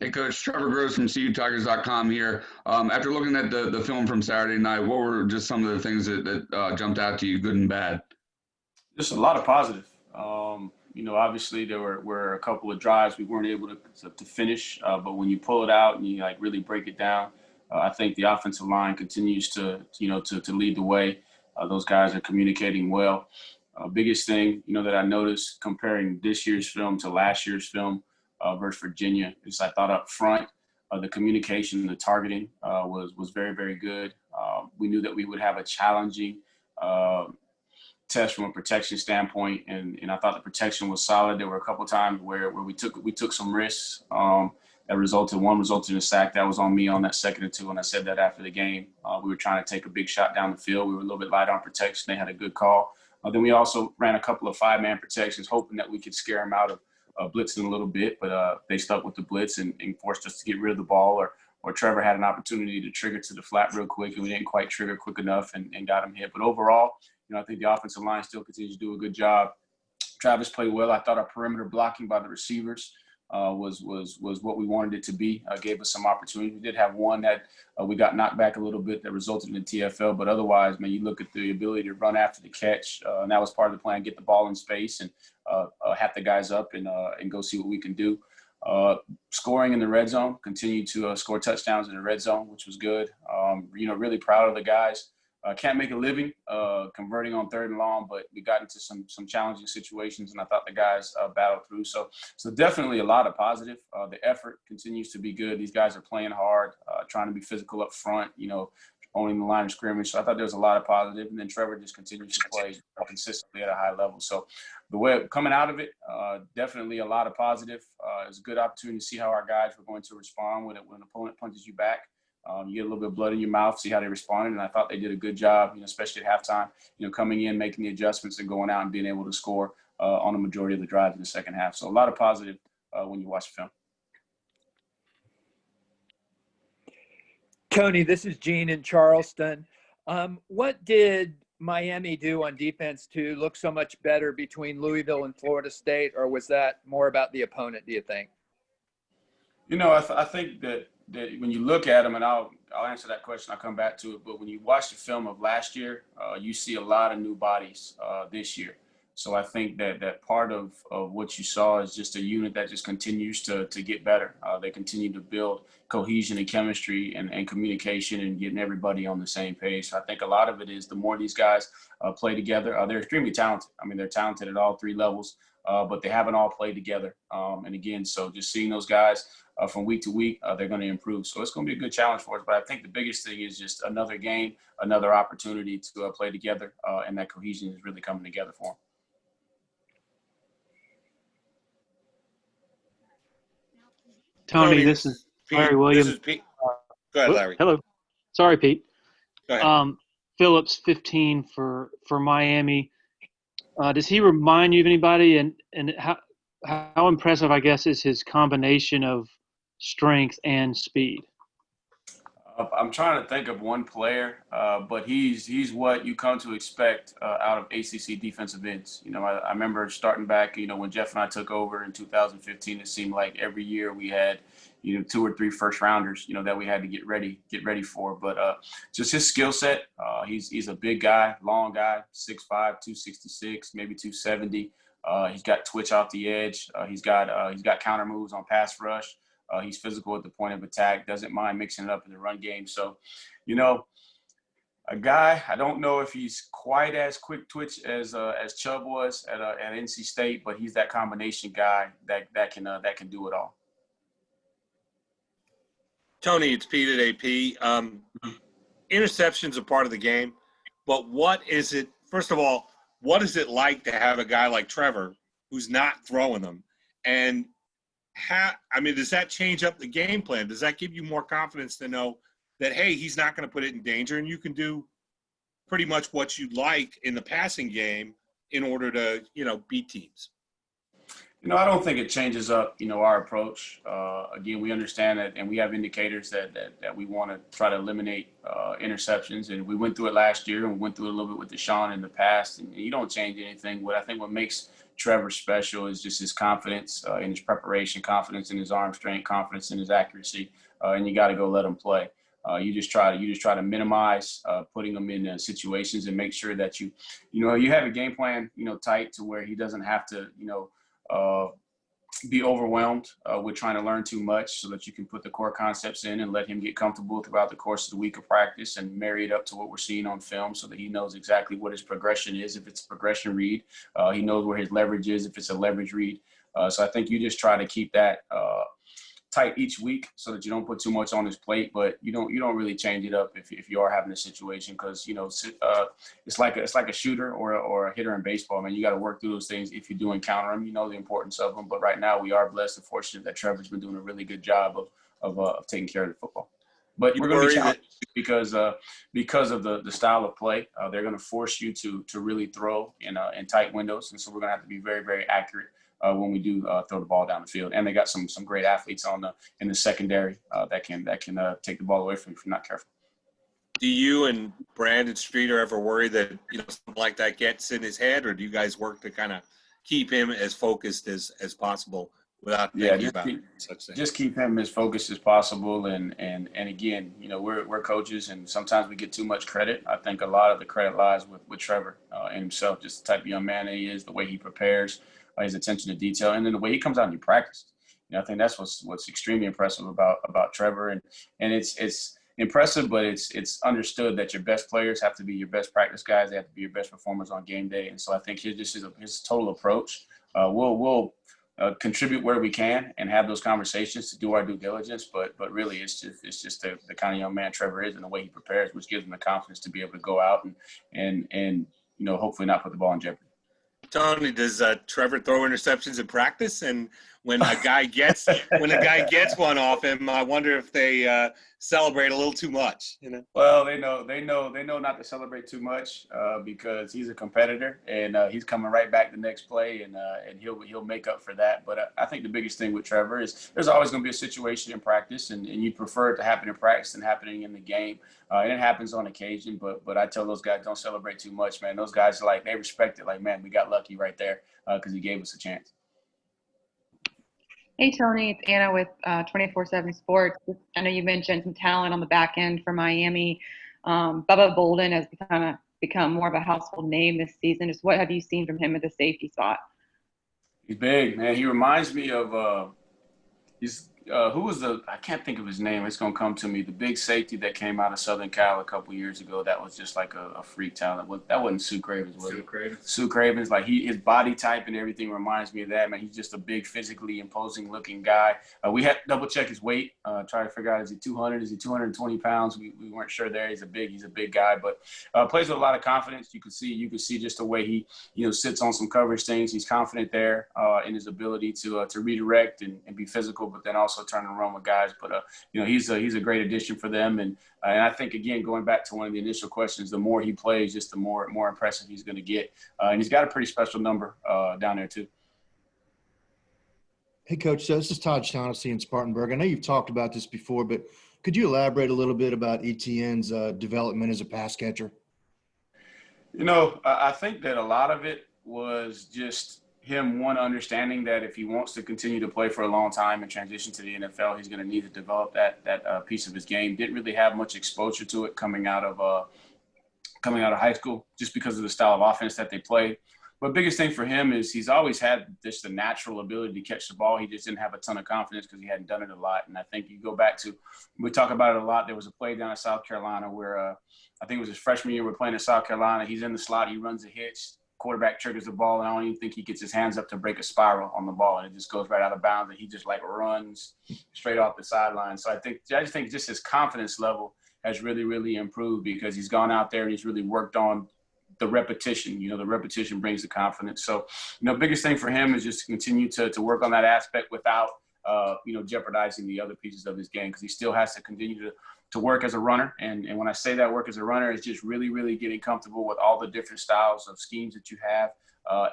Hey, Coach, Trevor Gross from CUTigers.com here. After looking at the film from Saturday night, what were just some of the things that jumped out to you, good and bad? Just a lot of positive. Obviously there were a couple of drives we weren't able to finish, but when you pull it out and you like really break it down, I think the offensive line continues to lead the way. Those guys are communicating well. Biggest thing that I noticed comparing this year's film to last year's film versus Virginia is I thought up front the communication, the targeting was very very good. We knew that we would have a challenging. Uh, Test from a protection standpoint, and I thought the protection was solid. There were a couple of times where we took some risks that resulted in a sack. That was on me on that 2nd and 2, and I said that after the game. We were trying to take a big shot down the field. We were a little bit light on protection. They had a good call. Then we also ran a couple of 5-man protections, hoping that we could scare them out of blitzing a little bit, but they stuck with the blitz and forced us to get rid of the ball, or Trevor had an opportunity to trigger to the flat real quick, and we didn't quite trigger quick enough and got him hit. But overall, I think the offensive line still continues to do a good job. Travis played well. I thought our perimeter blocking by the receivers was what we wanted it to be. Gave us some opportunity. We did have one that we got knocked back a little bit that resulted in a TFL, but otherwise, man, you look at the ability to run after the catch, and that was part of the plan: get the ball in space and hat the guys up and go see what we can do. Scoring in the red zone, continue to score touchdowns in the red zone, which was good. Really proud of the guys. Can't make a living converting on 3rd and long, but we got into some challenging situations, and I thought the guys battled through. So definitely a lot of positive. The effort continues to be good. These guys are playing hard, trying to be physical up front, owning the line of scrimmage. So I thought there was a lot of positive. And then Trevor just continues to play consistently at a high level. So the way coming out of it, definitely a lot of positive. It was a good opportunity to see how our guys were going to respond when an opponent punches you back. You get a little bit of blood in your mouth, see how they responded, and I thought they did a good job, especially at halftime, coming in, making the adjustments and going out and being able to score on the majority of the drives in the second half. So a lot of positive when you watch the film. Tony, this is Gene in Charleston. What did Miami do on defense to look so much better between Louisville and Florida State, or was that more about the opponent, do you think? I think that when you look at them, and I'll answer that question, I'll come back to it, but when you watch the film of last year, you see a lot of new bodies this year. So I think that part of what you saw is just a unit that just continues to get better. They continue to build cohesion and chemistry and communication and getting everybody on the same page. So I think a lot of it is the more these guys play together, they're extremely talented. I mean, they're talented at all 3 levels, but they haven't all played together. And again, so just seeing those guys from week to week, they're going to improve. So it's going to be a good challenge for us. But I think the biggest thing is just another game, another opportunity to play together, and that cohesion is really coming together for them. Tony, this is Pete. Larry Williams. This is Pete. Go ahead, Larry. Hello. Sorry, Pete. Go ahead. Phillips, 15 for Miami. Does he remind you of anybody? And how impressive, I guess, is his combination of strength and speed? I'm trying to think of one player, but he's what you come to expect out of ACC defensive ends. I remember starting back, when Jeff and I took over in 2015, it seemed like every year we had, 2 or 3 first rounders, that we had to get ready for. But just his skill set, he's a big guy, long guy, 6'5", 266, maybe 270. He's got twitch off the edge. He's got counter moves on pass rush. He's physical at the point of attack, doesn't mind mixing it up in the run game. So, a guy, I don't know if he's quite as quick twitch as Chubb was at NC State, but he's that combination guy that can do it all. Tony, it's Pete at AP. Interception's a part of the game, but what is it? First of all, what is it like to have a guy like Trevor who's not throwing them? And does that change up the game plan? Does that give you more confidence to know that, hey, he's not going to put it in danger and you can do pretty much what you'd like in the passing game in order to, beat teams? I don't think it changes up, our approach. Again, we understand that, and we have indicators that we want to try to eliminate interceptions. And we went through it last year, and we went through it a little bit with Deshaun in the past. And you don't change anything. What makes Trevor's special is just his confidence in his preparation, confidence in his arm strength, confidence in his accuracy, and you got to go let him play. You just try to minimize putting him in situations and make sure that you have a game plan, tight to where he doesn't have to, be overwhelmed with trying to learn too much, so that you can put the core concepts in and let him get comfortable throughout the course of the week of practice and marry it up to what we're seeing on film, so that he knows exactly what his progression is. If it's a progression read, he knows where his leverage is. If it's a leverage read. So I think you just try to keep that tight each week, so that you don't put too much on his plate, but you don't really change it up if you are having a situation, because it's like a shooter or a hitter in baseball, man. You got to work through those things. If you do encounter them, you know the importance of them. But right now, we are blessed and fortunate that Trevor's been doing a really good job of taking care of the football. But we're going to be challenged because of the style of play. They're going to force you to really throw in tight windows, and so we're going to have to be very, very accurate when we do throw the ball down the field. And they got some great athletes in the secondary that can take the ball away from you if you're not careful. Do you and Brandon Streeter ever worry that something like that gets in his head, or do you guys work to kind of keep him as focused as possible without thinking about such things? Just keep him as focused as possible. And again, we're coaches, and sometimes we get too much credit. I think a lot of the credit lies with Trevor and himself, just the type of young man that he is, the way he prepares, his attention to detail, and then the way he comes out and he practices. I think that's what's extremely impressive about Trevor, and it's impressive, but it's understood that your best players have to be your best practice guys. They have to be your best performers on game day, and so I think his total approach. We'll contribute where we can and have those conversations to do our due diligence, but really it's just the kind of young man Trevor is, and the way he prepares, which gives him the confidence to be able to go out and hopefully not put the ball in jeopardy. Tony, does Trevor throw interceptions in practice? And when a guy gets one off him, I wonder if they celebrate a little too much. Well, they know not to celebrate too much because he's a competitor, and he's coming right back the next play, and he'll make up for that. But I think the biggest thing with Trevor is there's always going to be a situation in practice, and you prefer it to happen in practice than happening in the game. And it happens on occasion, but I tell those guys, don't celebrate too much, man. Those guys are they respect it. Man, we got lucky right there because he gave us a chance. Hey, Tony, it's Anna with 24/7 Sports. I know you mentioned some talent on the back end for Miami. Bubba Bolden has become more of a household name this season. Just what have you seen from him at the safety spot? He's big, man. He reminds me of who was I can't think of his name. It's going to come to me. The big safety that came out of Southern Cal a couple years ago that was just like a freak talent. That wasn't Sue Cravens, was it? Sue Cravens. His body type and everything reminds me of that, man. He's just a big, physically imposing looking guy. We had to double check his weight, try to figure out, is he 200? Is he 220 pounds? We weren't sure there. He's a big guy, but plays with a lot of confidence. You can see just the way he, sits on some coverage things. He's confident there in his ability to redirect and be physical, but then also turn and run with guys. But he's a great addition for them, and I think, again, going back to one of the initial questions, the more he plays, just the more impressive he's going to get, and he's got a pretty special number down there too. Hey, Coach, this is Todd Shaughnessy in Spartanburg. I know you've talked about this before, but could you elaborate a little bit about Etienne's development as a pass catcher? I think that a lot of it was just him, understanding that if he wants to continue to play for a long time and transition to the NFL, he's going to need to develop that piece of his game. Didn't really have much exposure to it coming out of high school, just because of the style of offense that they play. But biggest thing for him is he's always had just the natural ability to catch the ball. He just didn't have a ton of confidence because he hadn't done it a lot. And I think you go back to, we talk about it a lot. There was a play down in South Carolina where I think it was his freshman year. We're playing in South Carolina. He's in the slot. He runs a hitch. Quarterback triggers the ball, and I don't even think he gets his hands up to break a spiral on the ball, and it just goes right out of bounds, and he just runs straight off the sideline. So I just think his confidence level has really, really improved because he's gone out there and he's really worked on the repetition. The repetition brings the confidence. So, biggest thing for him is just to continue to work on that aspect without, jeopardizing the other pieces of his game, because he still has to continue to work as a runner. And when I say that work as a runner, it's just really, really getting comfortable with all the different styles of schemes that you have.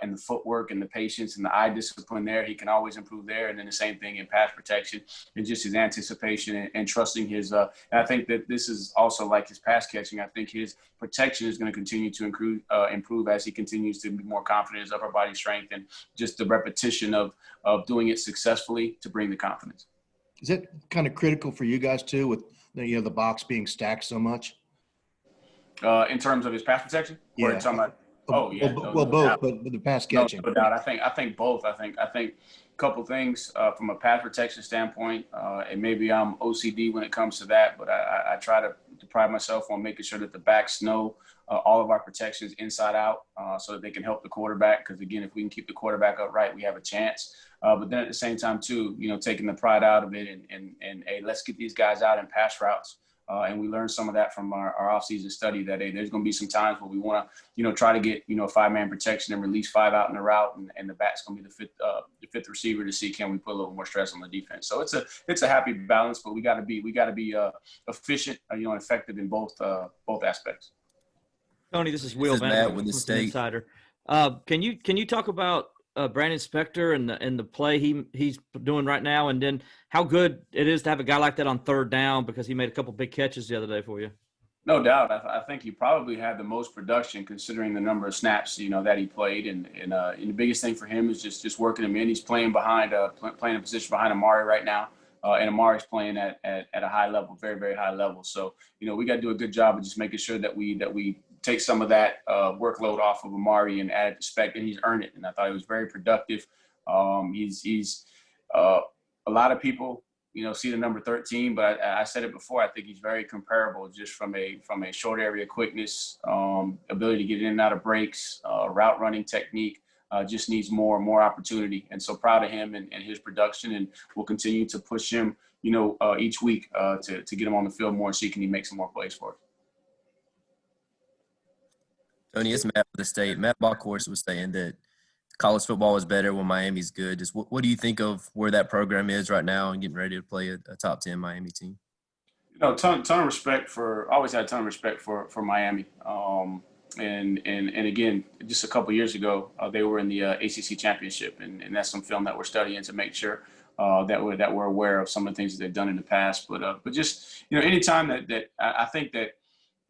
And the footwork and the patience and the eye discipline there, he can always improve there. And then the same thing in pass protection and just his anticipation and trusting his. And I think that this is also like his pass catching. I think his protection is going to continue to improve as he continues to be more confident in his upper body strength and just the repetition of doing it successfully to bring the confidence. Is that kind of critical for you guys too, with the box being stacked so much? In terms of his pass protection, yeah. Or talking about, oh yeah, well, both, but the pass catching. No doubt. I think both. I think a couple things from a pass protection standpoint, and maybe I'm OCD when it comes to that, but I try to pride myself on making sure that the backs know all of our protections inside out, so that they can help the quarterback. Because again, if we can keep the quarterback upright, we have a chance. But then at the same time too, taking the pride out of it and hey, let's get these guys out in pass routes. And we learned some of that from our offseason study that, hey, there's going to be some times where we want to, try to get, a 5-man protection and release 5 out in the route. And the back's going to be the fifth receiver to see, can we put a little more stress on the defense? So it's a happy balance, but we got to be efficient, and effective in both aspects. Tony, this is Will Van with the State Insider. Can you talk about Brannon Spector and the play he's doing right now, and then how good it is to have a guy like that on third down, because he made a couple big catches the other day for you? No doubt. I think he probably had the most production considering the number of snaps, that he played. And the biggest thing for him is just working him in. He's playing playing a position behind Amari right now. And Amari's playing at a high level, very, very high level. So, we got to do a good job of just making sure that we take some of that workload off of Amari and add it to Spec, and he's earned it. And I thought he was very productive. He's a lot of people, see the number 13, but I said it before. I think he's very comparable just from a short area quickness, ability to get in and out of breaks, route running technique. Just needs more and more opportunity. And so proud of him and his production, and we'll continue to push him, each week to get him on the field more and see can he make some more plays for us. Tony, it's Matt with the State. Matt Bockhorst was saying that college football is better when Miami's good. Just what do you think of where that program is right now and getting ready to play a top 10 Miami team? Ton of respect always had a ton of respect for Miami. And again, just a couple years ago, they were in the ACC championship, and that's some film that we're studying to make sure that we're aware of some of the things that they've done in the past. But just anytime that I think that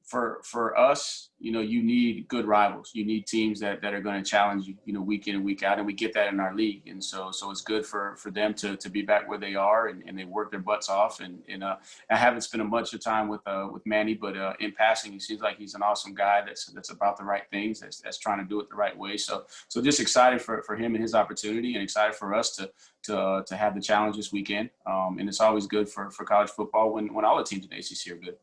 for us, you need good rivals. You need teams that are going to challenge you, week in and week out, and we get that in our league. And so it's good for them to be back where they are, and they work their butts off. And I haven't spent a bunch of time with Manny, but in passing, he seems like he's an awesome guy that's about the right things, that's trying to do it the right way. So just excited for him and his opportunity, and excited for us to have the challenge this weekend. And it's always good for college football when all the teams in the ACC are good.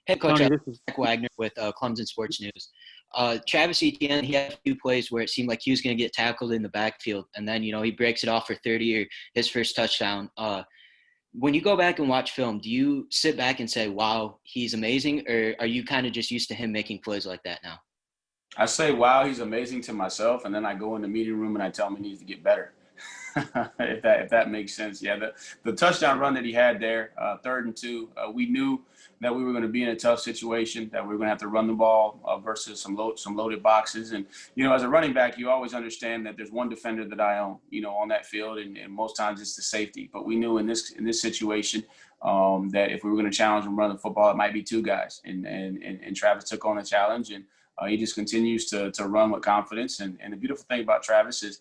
Head coach Zach Wagner with Clemson Sports News. Travis Etienne, he had a few plays where it seemed like he was going to get tackled in the backfield, and then he breaks it off for 30 or his first touchdown. When you go back and watch film, do you sit back and say, wow, he's amazing, or are you kind of just used to him making plays like that now? I say, wow, he's amazing to myself, and then I go in the meeting room and I tell him he needs to get better. if that makes sense. Yeah, the touchdown run that he had there, 3rd and 2, we knew that we were going to be in a tough situation, that we were going to have to run the ball versus some loaded boxes. And, as a running back, you always understand that there's one defender that I own, on that field, and most times it's the safety. But we knew in this situation that if we were going to challenge and run the football, it might be 2 guys. And Travis took on the challenge, and he just continues to run with confidence. And the beautiful thing about Travis is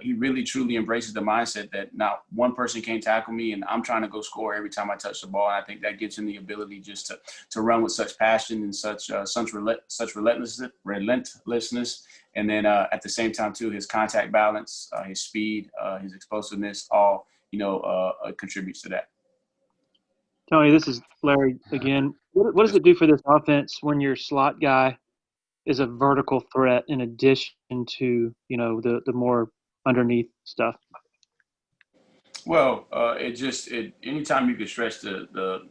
he really, truly embraces the mindset that not one person can tackle me, and I'm trying to go score every time I touch the ball. And I think that gives him the ability just to run with such passion and such relentlessness. And then at the same time, too, his contact balance, his speed, his explosiveness, all, contributes to that. Tony, this is Larry again. What does it do for this offense when your slot guy is a vertical threat in addition to, the more underneath stuff? Well, anytime you can stretch the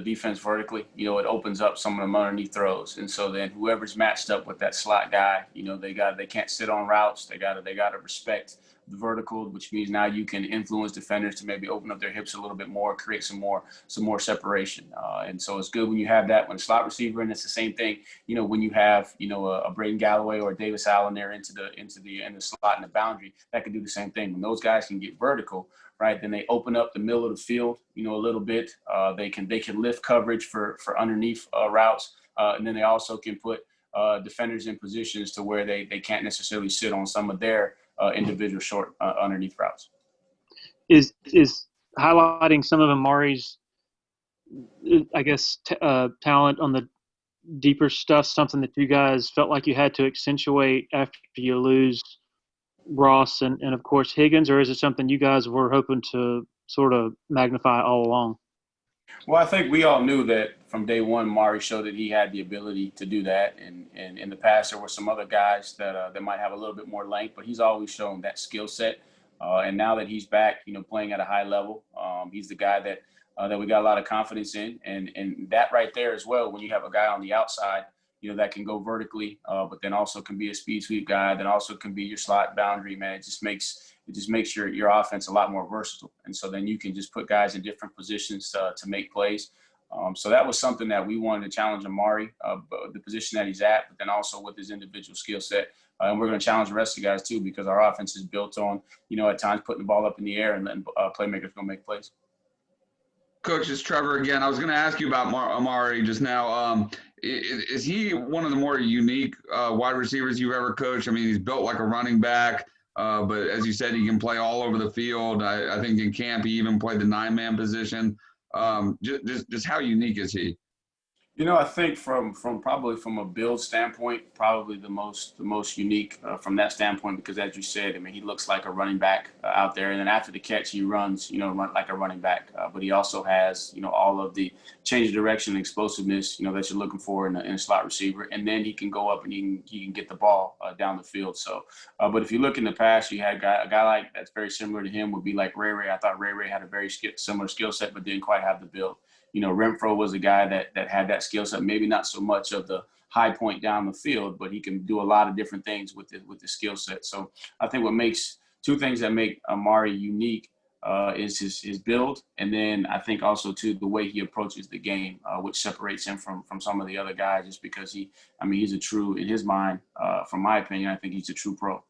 defense vertically, it opens up some of them underneath throws. And so then whoever's matched up with that slot guy, they can't sit on routes. They got to respect the vertical, which means now you can influence defenders to maybe open up their hips a little bit more, create some more separation. And so it's good when you have that when a slot receiver, and it's the same thing, when you have, a Braden Galloway or a Davis Allen there into the slot and the boundary, that can do the same thing. When those guys can get vertical, right, then they open up the middle of the field, a little bit. They can lift coverage for underneath routes, and then they also can put defenders in positions to where they can't necessarily sit on some of their individual short underneath routes. Is highlighting some of Amari's, I guess, talent on the deeper stuff something that you guys felt like you had to accentuate after you lose Ross and of course Higgins, or is it something you guys were hoping to sort of magnify all along? Well, I think we all knew that from day one, Amari showed that he had the ability to do that. And in the past, there were some other guys that might have a little bit more length, but he's always shown that skill set. And now that he's back, playing at a high level, he's the guy that we got a lot of confidence in. And that right there as well, when you have a guy on the outside, that can go vertically, but then also can be a speed sweep guy, that also can be your slot boundary, man. It just makes your offense a lot more versatile. And so then you can just put guys in different positions to make plays. So that was something that we wanted to challenge Amari, the position that he's at, but then also with his individual skill set. And we're going to challenge the rest of the guys too, because our offense is built on, at times putting the ball up in the air and letting playmakers go make plays. Coach, it's Trevor again. I was going to ask you about Amari just now. Is he one of the more unique wide receivers you've ever coached? I mean, he's built like a running back, but as you said, he can play all over the field. I think in camp he even played the 9-man position. Just how unique is he? I think from a build standpoint, probably the most unique from that standpoint, because as you said, I mean, he looks like a running back out there, and then after the catch, he runs, run like a running back. But he also has, all of the change of direction and explosiveness, that you're looking for in a slot receiver, and then he can go up and he can get the ball down the field. So, but if you look in the past, you had a guy like that's very similar to him would be like Ray Ray. I thought Ray Ray had a very similar skill set, but didn't quite have the build. Renfro was a guy that had that skill set, maybe not so much of the high point down the field, but he can do a lot of different things with the skill set. So I think two things that make Amari unique is his build, and then I think also too the way he approaches the game, which separates him from some of the other guys, just because he's a true, in his mind, from my opinion, I think he's a true pro.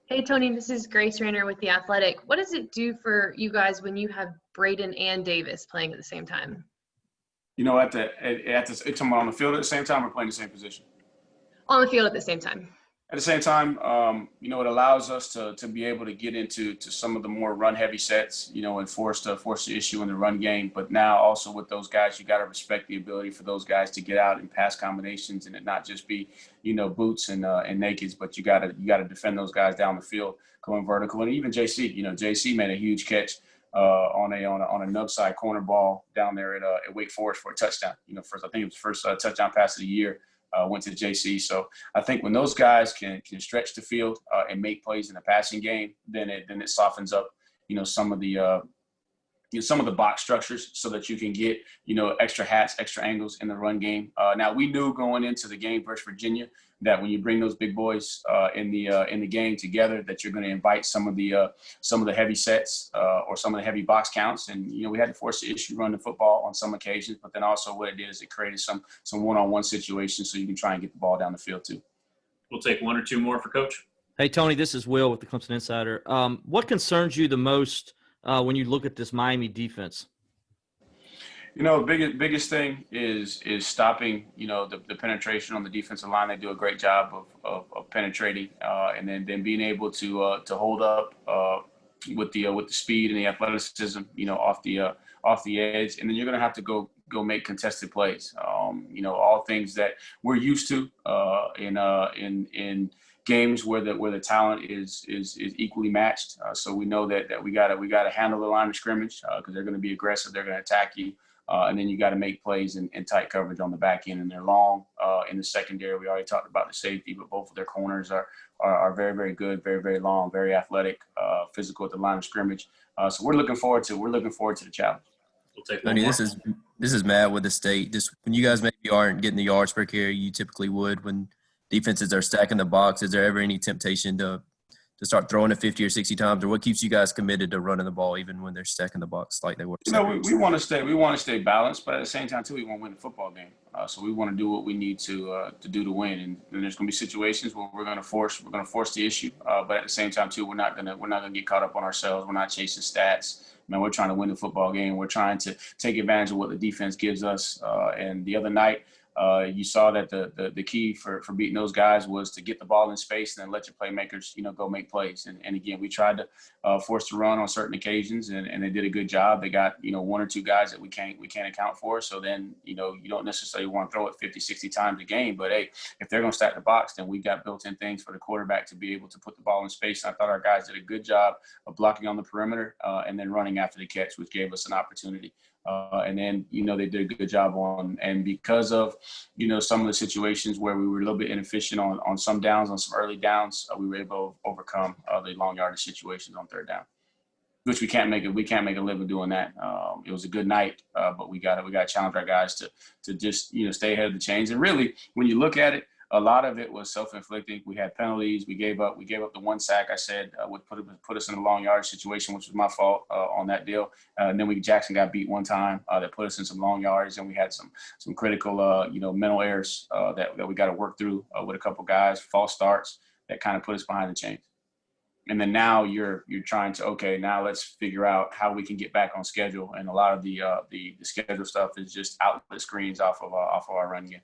Hey, Tony, this is Grace Rayner with The Athletic. What does it do for you guys when you have Braden and Davis playing at the same time? It's on the field at the same time or playing the same position? On the field at the same time. At the same time, it allows us to be able to get into some of the more run-heavy sets, and force the issue in the run game. But now also with those guys, you got to respect the ability for those guys to get out and pass combinations, and it not just be, boots and nakeds, but you got to defend those guys down the field going vertical. And even JC made a huge catch on a nub side corner ball down there at Wake Forest for a touchdown. I think it was the first touchdown pass of the year. Went to JC. So I think when those guys can stretch the field and make plays in the passing game, then it softens up, some of the box structures so that you can get, extra hats, extra angles in the run game. Now we knew going into the game versus Virginia that when you bring those big boys in the game together, that you're going to invite some of the heavy sets or some of the heavy box counts. And, we had to force the issue run the football on some occasions, but then also what it did is it created some one-on-one situations so you can try and get the ball down the field too. We'll take one or two more for Coach. Hey, Tony, this is Will with the Clemson Insider. What concerns you the most when you look at this Miami defense? The biggest thing is stopping, the penetration on the defensive line. They do a great job of penetrating, and then being able to hold up with the speed and the athleticism, off the edge. And then you're going to have to go make contested plays. All things that we're used to in games where the talent is equally matched. So we know that we got to handle the line of scrimmage because they're going to be aggressive. They're going to attack you. And then you got to make plays in tight coverage on the back end, and they're long in the secondary. We already talked about the safety, but both of their corners are very, very good, very, very long, very athletic, physical at the line of scrimmage. So we're looking forward to the challenge. We'll take Tony, this is Matt with the State. Just when you guys maybe aren't getting the yards per carry you typically would when defenses are stacking the box, is there ever any temptation to start throwing it 50 or 60 times, or what keeps you guys committed to running the ball even when they're stacking the box like they were? We want to stay balanced, but at the same time too, we want to win the football game. So we want to do what we need to do to win. And there's going to be situations where we're going to force the issue, but at the same time too, we're not going to get caught up on ourselves. We're not chasing stats. Man, we're trying to win the football game. We're trying to take advantage of what the defense gives us. And the other night, you saw that the key for beating those guys was to get the ball in space and then let your playmakers, go make plays. And again, we tried to force the run on certain occasions, and they did a good job. They got, one or two guys that we can't account for. So then, you don't necessarily want to throw it 50, 60 times a game. But, hey, if they're going to stack the box, then we got built-in things for the quarterback to be able to put the ball in space. And I thought our guys did a good job of blocking on the perimeter and then running after the catch, which gave us an opportunity. And then, they did a good job and because of, some of the situations where we were a little bit inefficient on some downs, on some early downs, we were able to overcome the long yardage situations on third down, which we can't make a living doing that. It was a good night, but we got to challenge our guys to just, stay ahead of the chains. And really, when you look at it, a lot of it was self-inflicted. We had penalties. We gave up the one sack. I said would put us in a long yardage situation, which was my fault on that deal. And then Jackson got beat one time that put us in some long yards, and we had some critical mental errors that we got to work through with a couple guys, false starts that kind of put us behind the chains. And then now you're trying to, now let's figure out how we can get back on schedule. And a lot of the schedule stuff is just outlet screens off of our run game.